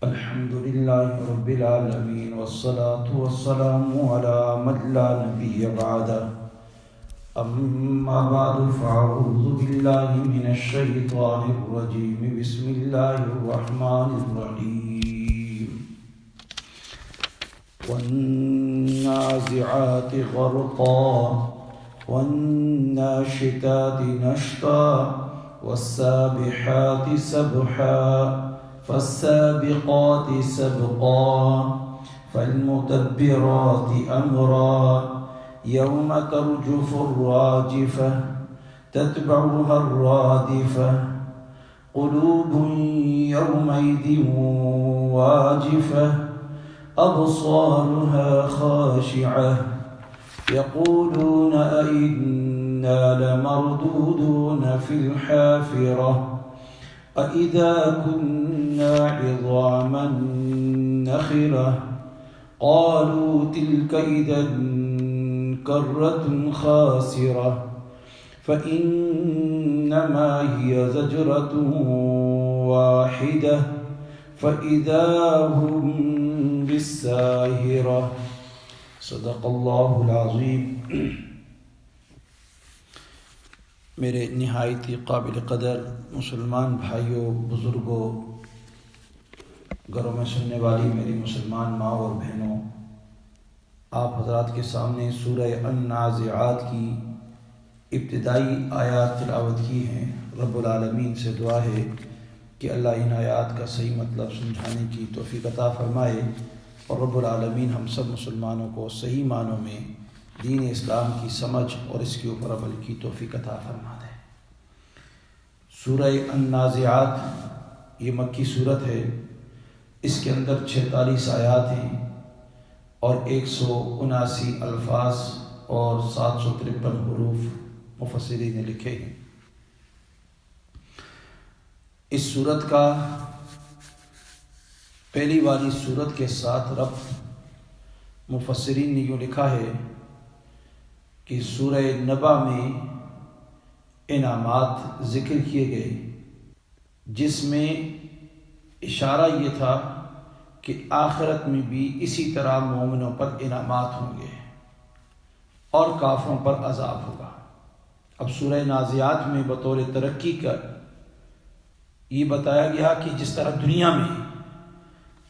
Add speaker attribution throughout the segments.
Speaker 1: الحمد لله رب العالمين والصلاة والسلام على من لا نبي بعده أما بعد فأعوذ بالله من الشيطان الرجيم بسم الله الرحمن الرحيم والنازعات غرقا والناشطات نشطا والسابحات سبحا فالسابقات سبقا فالمدبرات أمرا يوم ترجف الراجفة تتبعها الرادفة قلوب يومئذ واجفة أبصارها خاشعة يقولون أئنا لمردودون في الحافرة أَإِذَا كُنَّا عِظَامًا نَخِرَةً قَالُوا تِلْكَ إِذًا كَرَّةٌ خَاسِرَةٌ فَإِنَّمَا هِيَ زَجْرَةٌ وَاحِدَةٌ فَإِذَا هُمْ بِالسَّاهِرَةِ صدق اللہ العظیم۔ میرے نہایت ہی قابل قدر مسلمان بھائیوں، بزرگوں، گھروں میں سننے والی میری مسلمان ماں اور بہنوں، آپ حضرات کے سامنے سورہ النازعات کی ابتدائی آیات تلاوت کی ہیں۔ رب العالمین سے دعا ہے کہ اللہ ان آیات کا صحیح مطلب سمجھانے کی توفیق عطا فرمائے، اور رب العالمین ہم سب مسلمانوں کو صحیح معنوں میں دین اسلام کی سمجھ اور اس کے اوپر عمل کی توفیق عطا فرما دے۔ سورہ النازعات یہ مکی صورت ہے، اس کے اندر 46 آیات ہیں اور 179 الفاظ اور 753 حروف مفسرین نے لکھے ہیں۔ اس صورت کا پہلی والی صورت کے ساتھ ربط مفسرین نے یوں لکھا ہے کہ سورہ نبا میں انعامات ذکر کیے گئے، جس میں اشارہ یہ تھا کہ آخرت میں بھی اسی طرح مومنوں پر انعامات ہوں گے اور کافروں پر عذاب ہوگا۔ اب سورہ نازعات میں بطور ترقی کا یہ بتایا گیا کہ جس طرح دنیا میں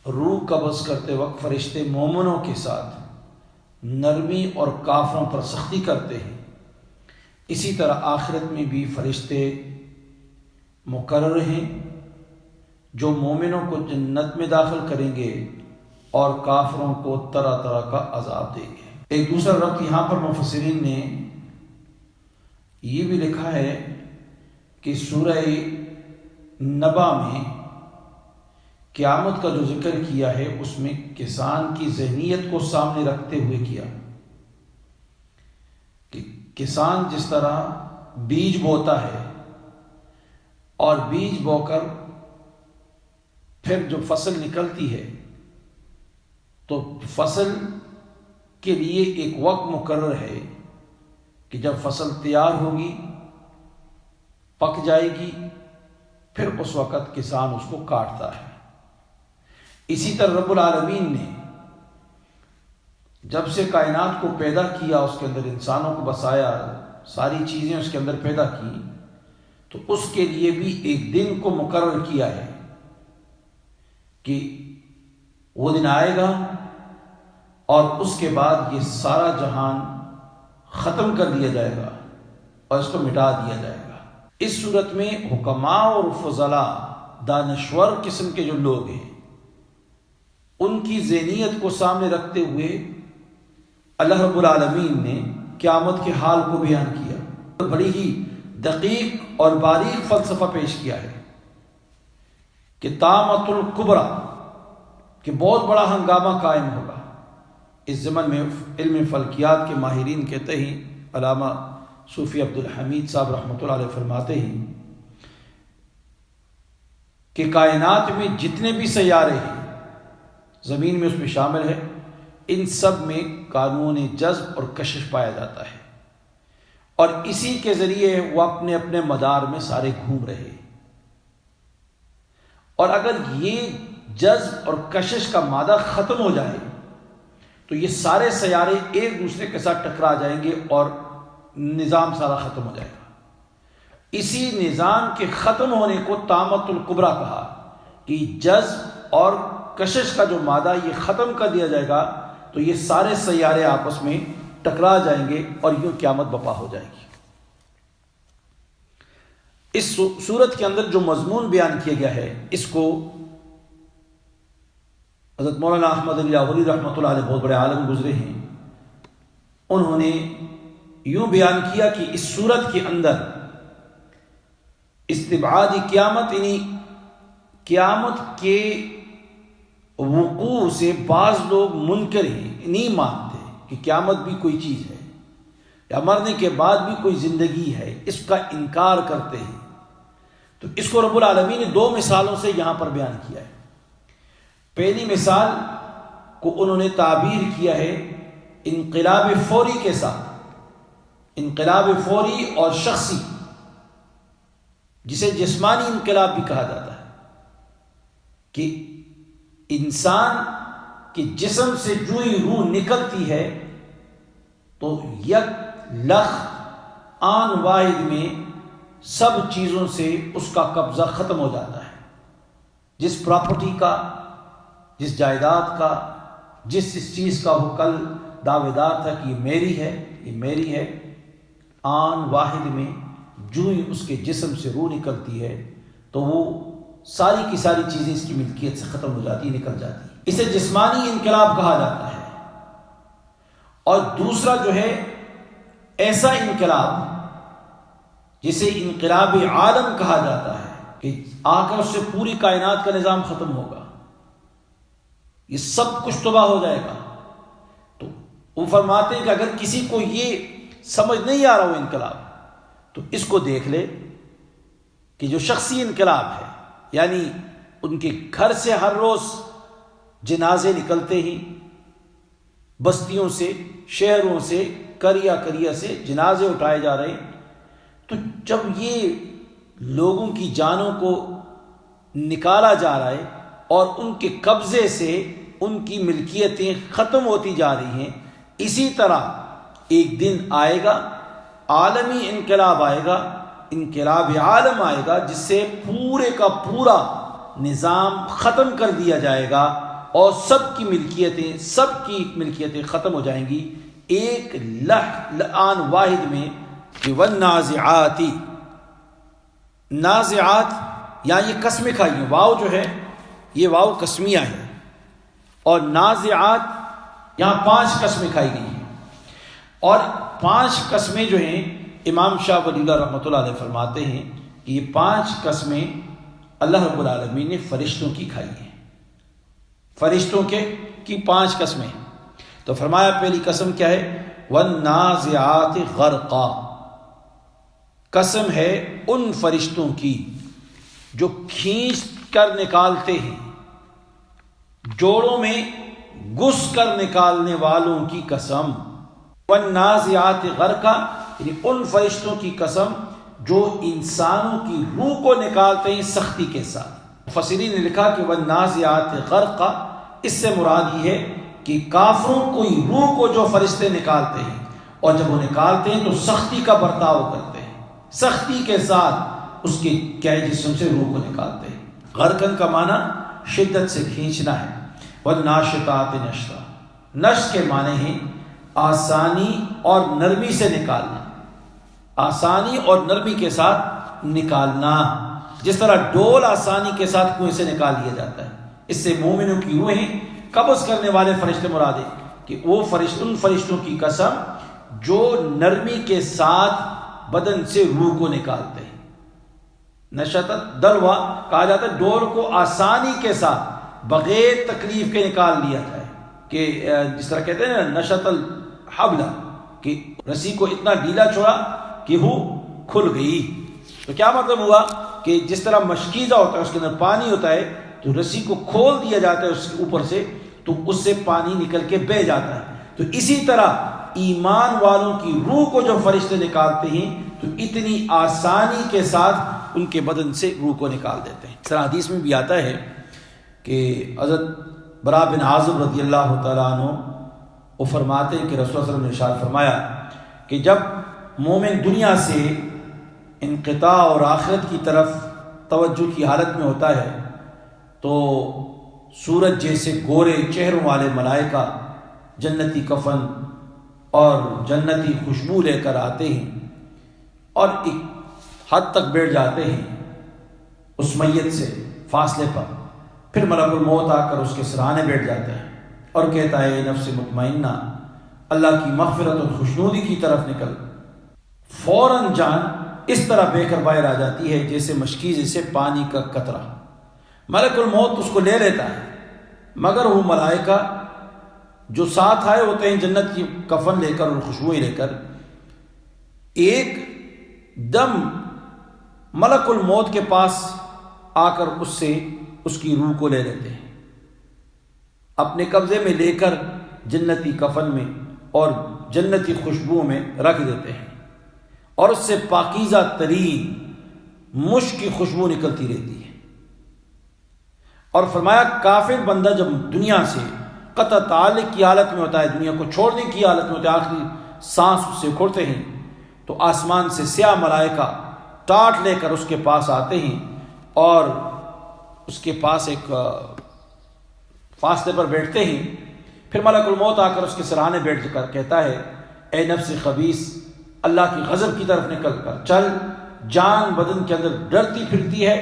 Speaker 1: روح قبض کرتے وقت فرشتے مومنوں کے ساتھ نرمی اور کافروں پر سختی کرتے ہیں، اسی طرح آخرت میں بھی فرشتے مقرر ہیں جو مومنوں کو جنت میں داخل کریں گے اور کافروں کو طرح طرح کا عذاب دیں گے۔ ایک دوسرا ربط یہاں پر مفسرین نے یہ بھی لکھا ہے کہ سورہ نبا میں قیامت کا جو ذکر کیا ہے اس میں کسان کی ذہنیت کو سامنے رکھتے ہوئے کیا کہ کسان جس طرح بیج بوتا ہے اور بیج بو کر پھر جو فصل نکلتی ہے تو فصل کے لیے ایک وقت مقرر ہے کہ جب فصل تیار ہوگی، پک جائے گی، پھر اس وقت کسان اس کو کاٹتا ہے۔ اسی طرح رب العالمین نے جب سے کائنات کو پیدا کیا، اس کے اندر انسانوں کو بسایا، ساری چیزیں اس کے اندر پیدا کی، تو اس کے لیے بھی ایک دن کو مقرر کیا ہے کہ وہ دن آئے گا اور اس کے بعد یہ سارا جہان ختم کر دیا جائے گا اور اس کو مٹا دیا جائے گا۔ اس صورت میں حکماء اور فضلاء، دانشور قسم کے جو لوگ ہیں، ان کی ذہنیت کو سامنے رکھتے ہوئے اللہ رب العالمین نے قیامت کے حال کو بیان کیا، بڑی ہی دقیق اور باریک فلسفہ پیش کیا ہے کہ طامۃ الکبریٰ، کہ بہت بڑا ہنگامہ قائم ہوگا۔ اس زمن میں علم فلکیات کے ماہرین کہتے ہیں، علامہ صوفی عبدالحمید صاحب رحمۃ اللہ علیہ فرماتے ہیں کہ کائنات میں جتنے بھی سیارے ہیں، زمین میں اس میں شامل ہے، ان سب میں قانون جذب اور کشش پایا جاتا ہے، اور اسی کے ذریعے وہ اپنے اپنے مدار میں سارے گھوم رہے۔ اور اگر یہ جذب اور کشش کا مادہ ختم ہو جائے تو یہ سارے سیارے ایک دوسرے کے ساتھ ٹکرا جائیں گے اور نظام سارا ختم ہو جائے گا۔ اسی نظام کے ختم ہونے کو طامۃ الکبریٰ کہا کہ جذب اور کشش کا جو مادہ یہ ختم کر دیا جائے گا تو یہ سارے سیارے آپس میں ٹکرا جائیں گے اور یوں قیامت برپا ہو جائے گی۔ اس سورت کے اندر جو مضمون بیان کیا گیا ہے اس کو حضرت مولانا احمد علی لاہوری رحمۃ اللہ علیہ بہت بڑے عالم گزرے ہیں، انہوں نے یوں بیان کیا کہ اس سورت کے اندر استبعاد قیامت یعنی قیامت کے وقوع سے بعض لوگ منکر ہیں، نہیں مانتے کہ قیامت بھی کوئی چیز ہے یا مرنے کے بعد بھی کوئی زندگی ہے، اس کا انکار کرتے ہیں۔ تو اس کو رب العالمین نے 2 مثالوں سے یہاں پر بیان کیا ہے۔ پہلی مثال کو انہوں نے تعبیر کیا ہے انقلاب فوری کے ساتھ، انقلاب فوری اور شخصی، جسے جسمانی انقلاب بھی کہا جاتا ہے، کہ انسان کے جسم سے جو ہی روح نکلتی ہے تو یک لخت آن واحد میں سب چیزوں سے اس کا قبضہ ختم ہو جاتا ہے، جس پراپرٹی کا، جس جائیداد کا، جس چیز کا وہ کل دعوے دار تھا کہ یہ میری ہے، یہ میری ہے، آن واحد میں جو ہی اس کے جسم سے روح نکلتی ہے تو وہ ساری کی ساری چیزیں اس کی ملکیت سے ختم ہو جاتی، نکل جاتی۔ اسے جسمانی انقلاب کہا جاتا ہے۔ اور دوسرا جو ہے ایسا انقلاب جسے انقلاب عالم کہا جاتا ہے کہ آ کر اس سے پوری کائنات کا نظام ختم ہوگا، یہ سب کچھ تباہ ہو جائے گا۔ تو وہ فرماتے ہیں کہ اگر کسی کو یہ سمجھ نہیں آ رہا وہ انقلاب تو اس کو دیکھ لے کہ جو شخصی انقلاب ہے، یعنی ان کے گھر سے ہر روز جنازے نکلتے ہی، بستیوں سے، شہروں سے، کریا کریا سے جنازے اٹھائے جا رہے ہیں، تو جب یہ لوگوں کی جانوں کو نکالا جا رہا ہے اور ان کے قبضے سے ان کی ملکیتیں ختم ہوتی جا رہی ہیں، اسی طرح ایک دن آئے گا، عالمی انقلاب آئے گا، انقلاب عالم آئے گا، جس سے پورے کا پورا نظام ختم کر دیا جائے گا اور سب کی ملکیتیں ختم ہو جائیں گی ایک آن واحد میں۔ کہ والنازعات، نازعات یہاں یہ قسمیں کھائی ہیں، واو جو ہے یہ واو قسمیہ ہے، اور نازعات یہاں 5 قسمیں کھائی گئی ہیں، اور 5 قسمیں جو ہیں امام شاہ ولی اللہ رحمۃ اللہ علیہ فرماتے ہیں کہ یہ 5 قسمیں اللہ رب العالمین نے فرشتوں کی کھائی ہیں، فرشتوں کی 5 قسمیں۔ تو فرمایا پہلی قسم کیا ہے؟ والنازعات غرقا، قسم ہے ان فرشتوں کی جو کھینچ کر نکالتے ہیں، جوڑوں میں گھس کر نکالنے والوں کی قسم۔ والنازعات غرقا یعنی ان فرشتوں کی قسم جو انسانوں کی روح کو نکالتے ہیں سختی کے ساتھ۔ مفسرین نے لکھا کہ والنازعات غرقا، اس سے مراد یہ ہے کہ کافروں کی روح کو جو فرشتے نکالتے ہیں، اور جب وہ نکالتے ہیں تو سختی کا برتاؤ کرتے ہیں، سختی کے ساتھ اس کے کیا جسم سے روح کو نکالتے ہیں۔ غرقن کا معنی شدت سے کھینچنا ہے۔ والناشطات نشطا، نشط کے معنی ہیں آسانی اور نرمی سے نکالنا، آسانی اور نرمی کے ساتھ نکالنا، جس طرح ڈول آسانی کے ساتھ کنویں سے نکال لیا جاتا ہے۔ اس سے مومنوں کی روحیں قبض کرنے والے فرشتے مراد ہیں کہ وہ ان فرشتوں کی قسم جو نرمی کے ساتھ بدن سے روح کو نکالتے ہیں۔ نشطت دلوا کہا جاتا ہے ڈول کو آسانی کے ساتھ بغیر تکلیف کے نکال لیا جائے، کہ جس طرح کہتے ہیں نا نشط الحبل، کہ رسی کو اتنا ڈھیلا چھوڑا کہ وہ کھل گئی۔ تو کیا مطلب ہوا کہ جس طرح مشکیزہ ہوتا ہے اس کے اندر پانی ہوتا ہے تو رسی کو کھول دیا جاتا ہے اس کے اوپر سے تو اس سے پانی نکل کے بہہ جاتا ہے۔ تو اسی طرح ایمان والوں کی روح کو جو فرشتے نکالتے ہیں تو اتنی آسانی کے ساتھ ان کے بدن سے روح کو نکال دیتے ہیں۔ اس طرح حدیث میں بھی آتا ہے کہ حضرت برا بن عازب رضی اللہ تعالیٰ عنہ وہ فرماتے ہیں کہ رسول اللہ صلی اللہ علیہ وسلم نے ارشاد فرمایا کہ جب مومن دنیا سے انقطاع اور آخرت کی طرف توجہ کی حالت میں ہوتا ہے تو سورج جیسے گورے چہروں والے ملائکہ جنتی کفن اور جنتی خوشبو لے کر آتے ہیں اور ایک حد تک بیٹھ جاتے ہیں اس میت سے فاصلے پر. پھر ملک الموت آ کر اس کے سرانے بیٹھ جاتا ہے اور کہتا ہے اے نفس مطمئنہ اللہ کی مغفرت اور خوشنودی کی طرف نکل. فوراً جان اس طرح بے کر باہر آ جاتی ہے جیسے مشکیزے سے پانی کا قطرہ. ملک الموت اس کو لے لیتا ہے مگر وہ ملائکہ جو ساتھ آئے ہوتے ہیں جنت کی کفن لے کر اور خوشبوئیں لے کر ایک دم ملک الموت کے پاس آ کر اس سے اس کی روح کو لے لیتے ہیں اپنے قبضے میں لے کر جنتی کفن میں اور جنتی خوشبو میں رکھ دیتے ہیں اور اس سے پاکیزہ ترین مشک کی خوشبو نکلتی رہتی ہے. اور فرمایا کافر بندہ جب دنیا سے قطع تعلق کی حالت میں ہوتا ہے دنیا کو چھوڑنے کی حالت میں ہوتا ہے آخری سانس اس سے کھولتے ہیں تو آسمان سے سیاہ ملائکہ ٹاٹ لے کر اس کے پاس آتے ہیں اور اس کے پاس ایک فاصلے پر بیٹھتے ہیں. پھر ملک الموت آ کر اس کے سرانے بیٹھ کر کہتا ہے اے نفس خبیث اللہ کی غضب کی طرف نکل کر چل. جان بدن کے اندر ڈرتی پھرتی ہے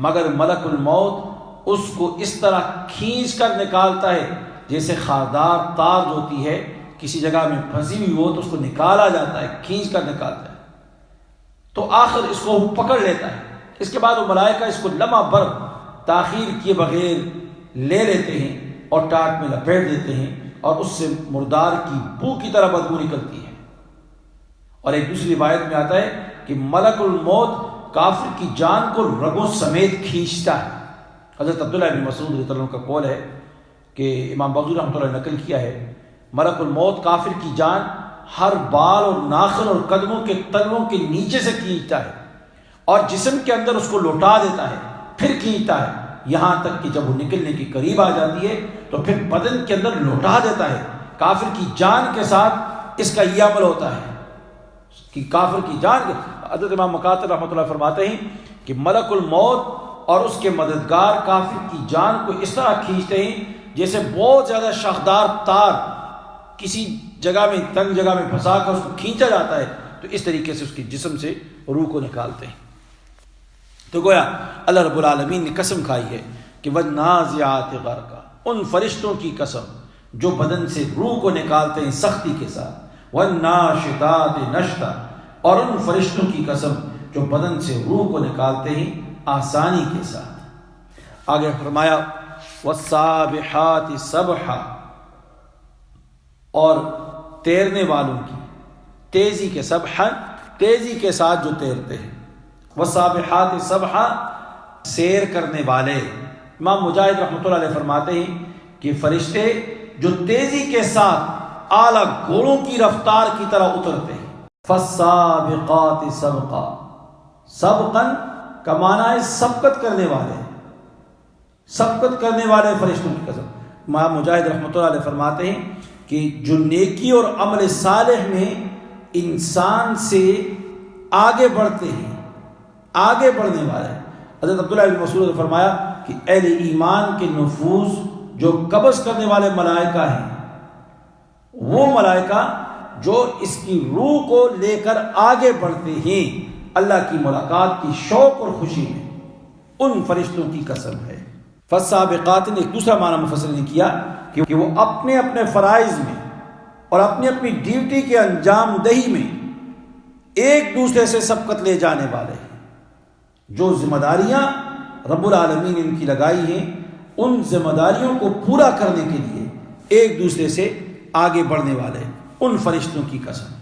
Speaker 1: مگر ملک الموت اس کو اس طرح کھینچ کر نکالتا ہے جیسے خاردار تار جو ہوتی ہے کسی جگہ میں پھنسی ہوئی ہو تو اس کو نکالا جاتا ہے کھینچ کر نکالتا ہے. تو آخر اس کو وہ پکڑ لیتا ہے. اس کے بعد وہ ملائکہ اس کو لمحہ بھر تاخیر کیے بغیر لے لیتے ہیں اور ٹاٹ میں لپیٹ دیتے ہیں اور اس سے مردار کی بو کی طرح بدبو نکلتی ہے. اور ایک دوسری روایت میں آتا ہے کہ ملک الموت کافر کی جان کو رگوں سمیت کھینچتا ہے. حضرت عبداللہ بن مسعود رضی اللہ عنہ کا قول ہے کہ امام بغوی رحمۃ اللہ نے نقل کیا ہے ملک الموت کافر کی جان ہر بال اور ناخن اور قدموں کے تلووں کے نیچے سے کھینچتا ہے اور جسم کے اندر اس کو لوٹا دیتا ہے پھر کھینچتا ہے یہاں تک کہ جب وہ نکلنے کے قریب آ جاتی ہے تو پھر بدن کے اندر لوٹا دیتا ہے. کافر کی جان کے ساتھ اس کا یہ عمل ہوتا ہے کہ کافر کی جان. حضرت امام مقاتل رحمۃ اللہ فرماتے ہیں کہ ملک الموت اور اس کے مددگار کافر کی جان کو اس طرح کھینچتے ہیں جیسے بہت زیادہ شاخدار تار کسی جگہ میں تنگ جگہ میں پھنسا کر اس کو کھینچا جاتا ہے تو اس طریقے سے اس کے جسم سے روح کو نکالتے ہیں. تو گویا اللہ رب العالمین نے قسم کھائی ہے کہ وَالنَّازِعَاتِ غَرْقًا ان فرشتوں کی قسم جو بدن سے روح کو نکالتے ہیں سختی کے ساتھ. وَالنَّاشِطَاتِ نَشْطًا اور ان فرشتوں کی قسم جو بدن سے روح کو نکالتے ہیں آسانی کے ساتھ. آگے فرمایا وَالسَّابِحَاتِ سَبْحًا اور تیرنے والوں کی تیزی کے سبحًا تیزی کے ساتھ جو تیرتے ہیں. وَالسَّابِحَاتِ سَبْحًا سیر کرنے والے. امام مجاہد رحمۃ اللہ علیہ فرماتے ہیں کہ فرشتے جو تیزی کے ساتھ اعلیٰ گھوڑوں کی رفتار کی طرح اترتے ہیں. فَالسَّابِقَاتِ سَبْقًا سبقاً کا معنی ہے سبقت کرنے والے سبقت کرنے والے فرشتوں کی قسم. امام مجاہد رحمۃ اللہ علیہ فرماتے ہیں کہ جو نیکی اور عمل صالح میں انسان سے آگے بڑھتے ہیں آگے بڑھنے والے. حضرت عبداللہ بن مسعود نے فرمایا کہ اہل ایمان کے نفوس جو قبض کرنے والے ملائکہ ہیں وہ ملائکہ جو اس کی روح کو لے کر آگے بڑھتے ہیں اللہ کی ملاقات کی شوق اور خوشی میں ان فرشتوں کی قسم ہے. فالسابقات نے ایک دوسرا معنی مفسر نے کیا کہ وہ اپنے اپنے فرائض میں اور اپنی اپنی ڈیوٹی کے انجام دہی میں ایک دوسرے سے سبقت لے جانے والے ہیں. جو ذمہ داریاں رب العالمین نے ان کی لگائی ہیں ان ذمہ داریوں کو پورا کرنے کے لیے ایک دوسرے سے آگے بڑھنے والے ان فرشتوں کی قسم.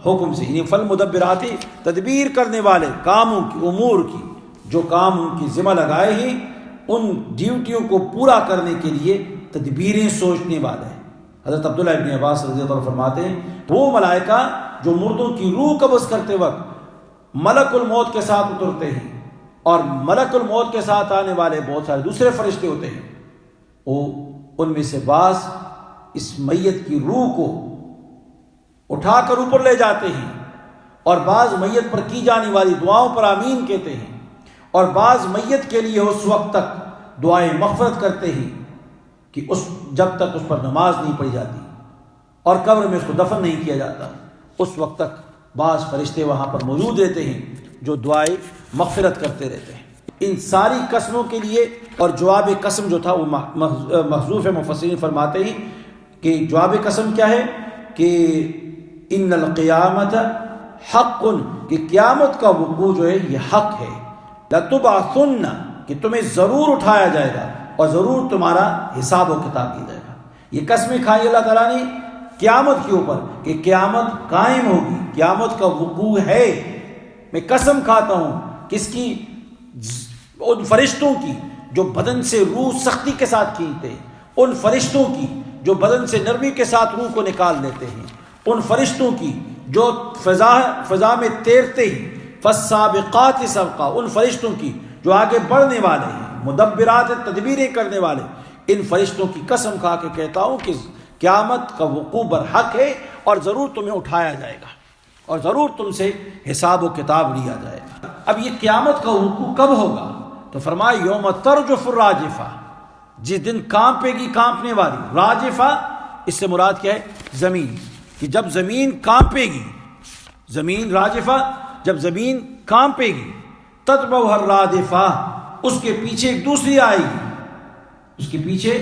Speaker 1: حکم سے یعنی فالمدبراتی تدبیر کرنے والے کاموں کی امور کی جو کام ان کی ذمہ لگائے ہیں ان ڈیوٹیوں کو پورا کرنے کے لیے تدبیریں سوچنے والے. حضرت عبداللہ ابن عباس رضی اللہ عنہ فرماتے ہیں وہ ملائکہ جو مردوں کی روح قبض کرتے وقت ملک الموت کے ساتھ اترتے ہیں اور ملک الموت کے ساتھ آنے والے بہت سارے دوسرے فرشتے ہوتے ہیں ان میں سے بعض اس میت کی روح کو اٹھا کر اوپر لے جاتے ہیں، اور بعض میت پر کی جانے والی دعاؤں پر آمین کہتے ہیں، اور بعض میت کے لیے اس وقت تک دعائیں مغفرت کرتے ہیں کہ جب تک اس پر نماز نہیں پڑھی جاتی اور قبر میں اس کو دفن نہیں کیا جاتا، اس وقت تک بعض فرشتے وہاں پر موجود رہتے ہیں جو دعائیں مغفرت کرتے رہتے ہیں۔ ان ساری قسموں کے لیے، اور جواب قسم جو تھا وہ محذوف ہے، مفسرین فرماتے ہیں کہ جواب قسم کیا ہے کہ ان القیامت حق، کہ قیامت کا وقوع جو ہے یہ حق ہے، لتبعثن، کہ تمہیں ضرور اٹھایا جائے گا اور ضرور تمہارا حساب و کتاب کیا جائے گا۔ یہ قسمیں کھائی اللہ تعالیٰ نے قیامت کے اوپر کہ قیامت قائم ہوگی، قیامت کا وقوع ہے۔ میں قسم کھاتا ہوں کس کی؟ ان فرشتوں کی جو بدن سے روح سختی کے ساتھ کھینچتے ہیں، ان فرشتوں کی جو بدن سے نرمی کے ساتھ روح کو نکال لیتے ہیں، ان فرشتوں کی جو فضا میں تیرتے ہیں، فالسابقات سبقا، ان فرشتوں کی جو آگے بڑھنے والے ہیں، مدبرات تدبیریں کرنے والے، ان فرشتوں کی قسم کھا کے کہتا ہوں کہ قیامت کا وقوع برحق ہے، اور ضرور تمہیں اٹھایا جائے گا اور ضرور تم سے حساب و کتاب لیا جائے گا۔ اب یہ قیامت کا وقوع کب ہوگا؟ تو فرمایا یوم ترجف الراجفہ، جس دن کانپے گی کانپنے والی، راجفہ اس سے مراد کیا ہے؟ زمین، کہ جب زمین کانپے گی، زمین راجفہ جب زمین کانپے گی، تتبعها الرادفہ، اس کے پیچھے ایک دوسری آئے گی، اس کے پیچھے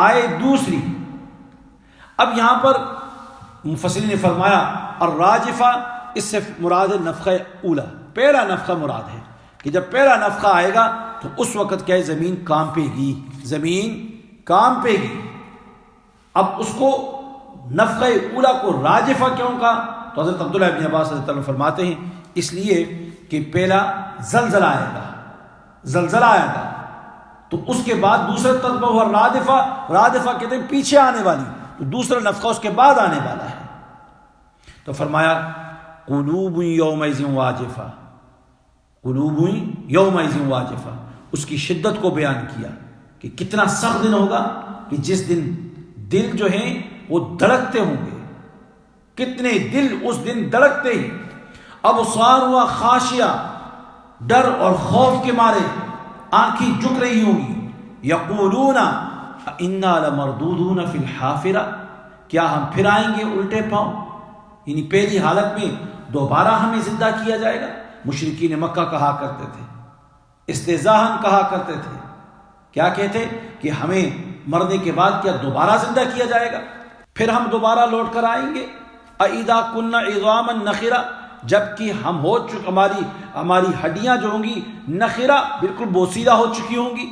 Speaker 1: آئے دوسری۔ اب یہاں پر مفسرین نے فرمایا الراجفہ اس سے مراد ہے نفخہ اولا، پہلا نفخہ مراد ہے کہ جب پہلا نفخہ آئے گا تو اس وقت کیا ہے؟ زمین کانپے گی، زمین کانپے گی۔ اب اس کو نفخہ اولا کو راجفہ کیوں کہا؟ تو حضرت عبداللہ ابن عباس رضی اللہ عنہ فرماتے ہیں اس لیے کہ پہلا زلزلہ آئے گا، زلزلہ آئے گا، تو اس کے بعد دوسرا تتبعها الرادفہ، رادفہ کہتے ہیں پیچھے آنے والی، تو دوسرا نفخہ اس کے بعد آنے والا ہے۔ تو فرمایا قلوب یومئذ واجفہ، قلوب یومئذ واجفہ، اس کی شدت کو بیان کیا کہ کتنا سخت دن ہوگا، کہ جس دن دل جو ہیں وہ دھڑکتے ہوں گے، کتنے دل اس دن دھڑکتے ہیں۔ ابصارها خاشعہ، ڈر اور خوف کے مارے آنکھیں جھک رہی ہوں گی۔ یقولون انا لمردودون فی الحافرہ، کیا ہم پھر آئیں گے الٹے پاؤں، یعنی پہلی حالت میں دوبارہ ہمیں زندہ کیا جائے گا۔ مشرکین مکہ کہا کرتے تھے، استہزاءً کہا کرتے تھے، کیا کہتے کہ ہمیں مرنے کے بعد کیا دوبارہ زندہ کیا جائے گا، پھر ہم دوبارہ لوٹ کر آئیں گے۔ اذا كنا عظاما نخرہ، جبکہ ہم ہو چکے، ہماری ہڈیاں جو ہوں گی نخرہ بالکل بوسیدہ ہو چکی ہوں گی،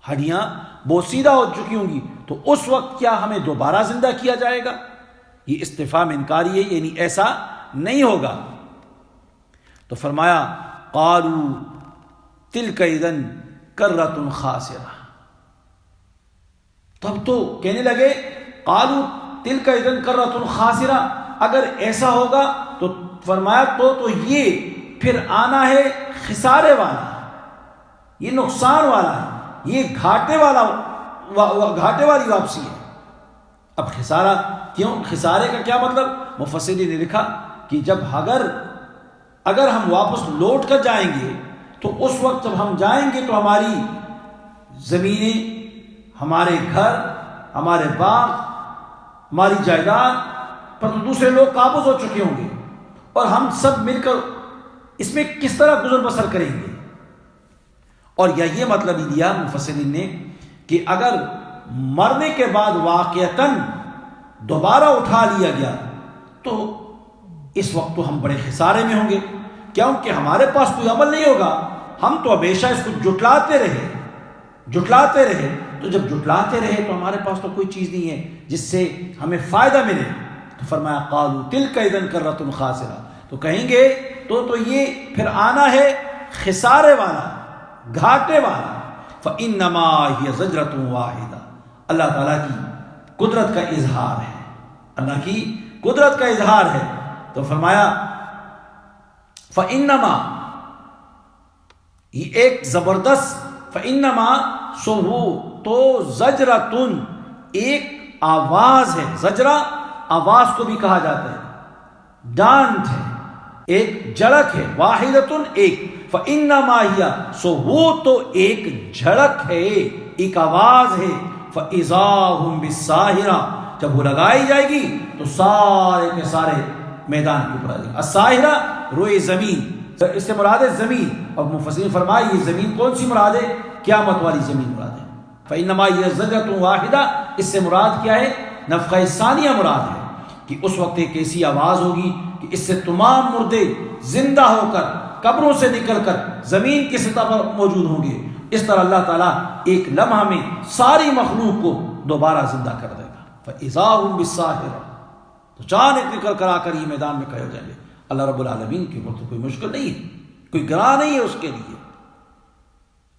Speaker 1: ہڈیاں بوسیدہ ہو چکی ہوں گی، تو اس وقت کیا ہمیں دوبارہ زندہ کیا جائے گا؟ یہ استفہام انکاری ہے، یعنی ایسا نہیں ہوگا۔ تو فرمایا قالوا تلک اذا کرۃ خاسرہ، تب تو کہنے لگے قالوا تلک اذا کرۃ خاسرہ، اگر ایسا ہوگا تو فرمایا تو یہ پھر آنا ہے خسارے والا، یہ نقصان والا ہے، یہ گھاٹے والی واپسی ہے۔ اب خسارہ کیوں؟ خسارے کا کیا مطلب؟ مفسرین نے لکھا کہ جب اگر ہم واپس لوٹ کر جائیں گے تو اس وقت جب ہم جائیں گے تو ہماری زمینیں، ہمارے گھر، ہمارے باغ، ہماری جائیداد پر تو دوسرے لوگ قابض ہو چکے ہوں گے، اور ہم سب مل کر اس میں کس طرح گزر بسر کریں گے۔ اور یہ مطلب ہی دیا مفسرین نے کہ اگر مرنے کے بعد واقعتاً دوبارہ اٹھا لیا گیا تو اس وقت تو ہم بڑے خسارے میں ہوں گے، کیونکہ ہمارے پاس کوئی عمل نہیں ہوگا، ہم تو ہمیشہ اس کو جٹلاتے رہے، تو جب جٹلاتے رہے تو ہمارے پاس تو کوئی چیز نہیں ہے جس سے ہمیں فائدہ ملے۔ تو فرمایا قالوا تلک اذا کرۃ خاسرہ، تو کہیں گے تو یہ پھر آنا ہے خسارے والا، گھاٹے والا۔ فإنما هي زجرة واحدہ، اللہ تعالیٰ کی قدرت کا اظہار ہے، اللہ کی قدرت کا اظہار ہے۔ تو فرمایا فإنما، یہ ایک زبردست، فإنما سو تو زجرتن ایک آواز ہے. زجرہ آواز کو بھی کہا جاتا ہے, ڈانٹ ہے, ایک جھڑک ہے. واحدتن ایک, فانما ہی سو وہ تو ایک جھڑک ہے, ایک آواز ہے. فاذا هم بالساہرہ جب وہ لگائی جائے گی تو سارے کے سارے میدان کے اوپر آ جائیں گے. الساہرہ روئے زمین, اس سے مراد ہے زمین, اور مفسرین فرمائے یہ زمین کون سی مراد ہے؟ قیامت والی زمین مراد ہے. فانما ہی زجرۃ واحدہ, اس سے مراد کیا ہے؟ نفخہ ثانیہ مراد ہے کہ اس وقت ایک ایسی آواز ہوگی کہ اس سے تمام مردے زندہ ہو کر قبروں سے نکل کر زمین کی سطح پر موجود ہوں گے. اس طرح اللہ تعالیٰ ایک لمحہ میں ساری مخلوق کو دوبارہ زندہ کر دے گا. فَإِذَا هُمْ بِالسَّاهِرَةِ تو چاند نکل کر آ کر یہ میدان میں کھڑے ہو جائیں گے. اللہ رب العالمین کے اوپر تو کوئی مشکل نہیں ہے, کوئی گراں نہیں ہے اس کے لیے,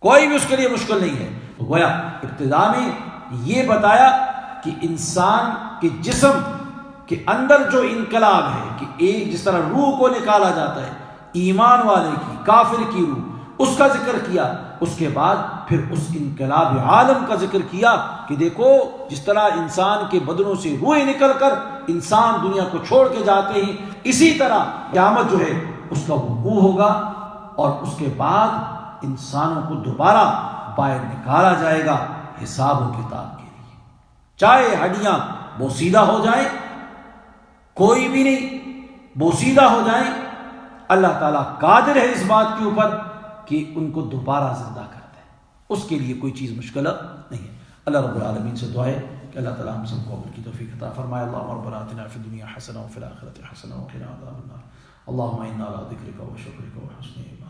Speaker 1: کوئی بھی اس کے لیے مشکل نہیں ہے. تو گویا ابتدا میں یہ بتایا کہ انسان کے جسم کے اندر جو انقلاب ہے کہ ایک جس طرح روح کو نکالا جاتا ہے, ایمان والے کی, کافر کی روح, اس کا ذکر کیا. اس کے بعد پھر اس انقلاب عالم کا ذکر کیا کہ دیکھو جس طرح انسان کے بدنوں سے روح نکل کر انسان دنیا کو چھوڑ کے جاتے ہیں, اسی طرح قیامت جو ہے اس کا وقوع ہوگا, اور اس کے بعد انسانوں کو دوبارہ باہر نکالا جائے گا حساب و کتاب کے لیے. چاہے ہڈیاں بوسیدہ ہو جائیں, کوئی بھی نہیں بوسیدہ ہو جائیں, اللہ تعالیٰ قادر ہے اس بات کے اوپر کہ ان کو دوبارہ زندہ کر دے. اس کے لیے کوئی چیز مشکل نہیں ہے. اللہ رب العالمین سے دعا ہے کہ اللہ تعالیٰ ہم سب کو عمل کی توفیق عطا فرمائے. اللہم ربنا آتنا فی الدنیا حسنہ وفی الآخرۃ حسنہ وقنا عذاب النار. اللہم انا علی ذکرک و شکرک و حسن عبادتک.